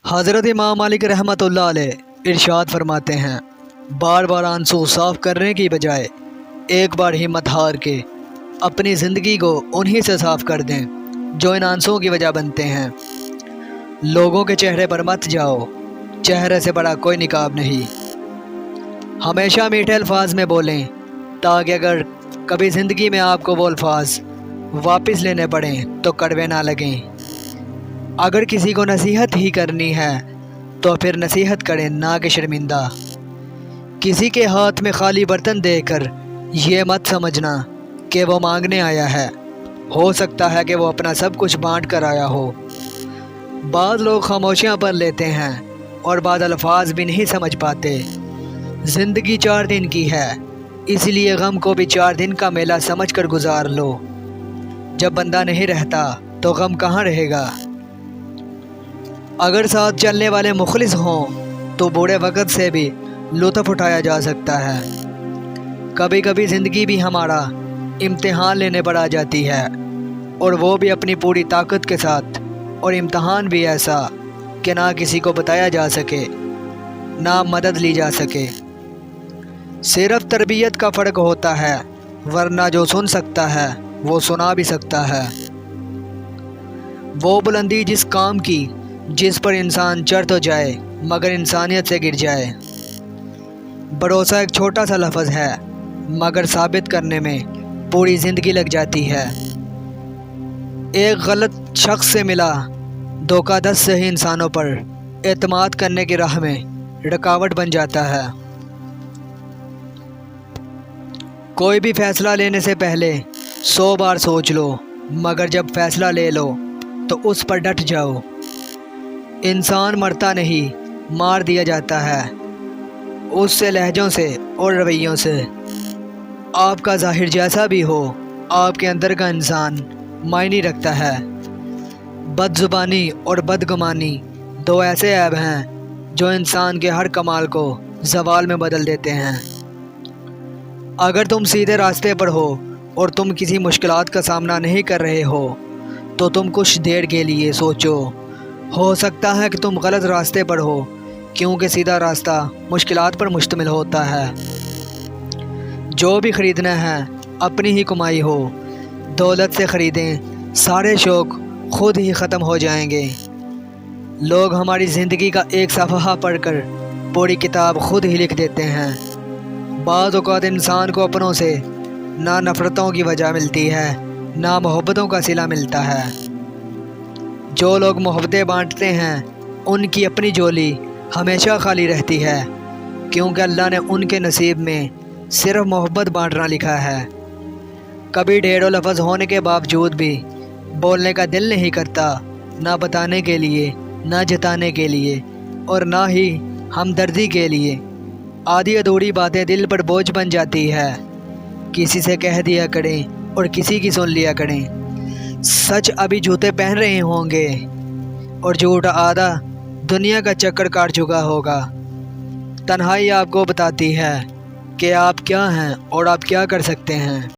حضرت امام مالک रहमतुल्लाह अलैह इरशाद फरमाते हैं, बार बार आंसू साफ करने की बजाय एक बार हिम्मत हार के अपनी ज़िंदगी को उन्हीं से साफ कर दें जो इन आंसुओं की वजह बनते हैं। लोगों के चेहरे पर मत जाओ, चेहरे से बड़ा कोई निकाब नहीं। हमेशा मीठे अल्फाज में बोलें ताकि अगर कभी ज़िंदगी में आपको वो अल्फाज वापस लेने पड़ें तो कड़वे ना लगें। अगर किसी को नसीहत ही करनी है तो फिर नसीहत करें, ना कि शर्मिंदा। किसी के हाथ में खाली बर्तन देकर ये मत समझना कि वो मांगने आया है। हो सकता है कि वो अपना सब कुछ बांट कर आया हो। बाद लोग खामोशियाँ पर लेते हैं और बाद अल्फाज भी नहीं समझ पाते। ज़िंदगी 4 दिन की है, इसलिए गम को भी 4 दिन का मेला समझ कर गुजार लो। जब बंदा नहीं रहता तो गम कहाँ रहेगा। अगर साथ चलने वाले मुखलिस हों तो बूढ़े वक़्त से भी लुत्फ़ उठाया जा सकता है। कभी कभी ज़िंदगी भी हमारा इम्तिहान लेने पर आ जाती है, और वो भी अपनी पूरी ताकत के साथ, और इम्तिहान भी ऐसा कि ना किसी को बताया जा सके ना मदद ली जा सके। सिर्फ तरबियत का फ़र्क होता है, वरना जो सुन सकता है वो सुना भी सकता है। वो बुलंदी जिस काम की जिस पर इंसान चढ़ तो जाए मगर इंसानियत से गिर जाए। भरोसा एक छोटा सा लफ्ज़ है मगर साबित करने में पूरी ज़िंदगी लग जाती है। एक गलत शख्स से मिला धोखा 10 सही इंसानों पर एतमाद करने की राह में रुकावट बन जाता है। कोई भी फ़ैसला लेने से पहले 100 बार सोच लो, मगर जब फ़ैसला ले लो तो उस पर डट जाओ। इंसान मरता नहीं, मार दिया जाता है, उससे लहजों से और रवैयों से। आपका ज़ाहिर जैसा भी हो, आपके अंदर का इंसान मायने रखता है। बदज़ुबानी और बदगुमानी 2 ऐसे ऐब हैं जो इंसान के हर कमाल को ज़वाल में बदल देते हैं। अगर तुम सीधे रास्ते पर हो और तुम किसी मुश्किलात का सामना नहीं कर रहे हो तो तुम कुछ देर के लिए सोचो। हो सकता है कि तुम गलत रास्ते पर हो, क्योंकि सीधा रास्ता मुश्किलात पर मुश्तमिल होता है। जो भी ख़रीदना है अपनी ही कमाई हो, दौलत से ख़रीदें, सारे शौक़ खुद ही ख़त्म हो जाएंगे। लोग हमारी ज़िंदगी का एक सफ़हा पढ़कर पूरी किताब खुद ही लिख देते हैं। बाज़ औक़ात इंसान को अपनों से ना नफ़रतों की वजह मिलती है ना मोहब्बतों का सिला मिलता है। जो लोग मोहब्बतें बांटते हैं उनकी अपनी झोली हमेशा खाली रहती है, क्योंकि अल्लाह ने उनके नसीब में सिर्फ मोहब्बत बांटना लिखा है। कभी ढेरों लफ्ज़ होने के बावजूद भी बोलने का दिल नहीं करता, ना बताने के लिए, ना जताने के लिए, और ना ही हमदर्दी के लिए। आधी अधूरी बातें दिल पर बोझ बन जाती है। किसी से कह दिया करें और किसी की सुन लिया करें। सच अभी जूते पहन रहे होंगे और झूठ आधा दुनिया का चक्कर काट चुका होगा। तन्हाई आपको बताती है कि आप क्या हैं और आप क्या कर सकते हैं।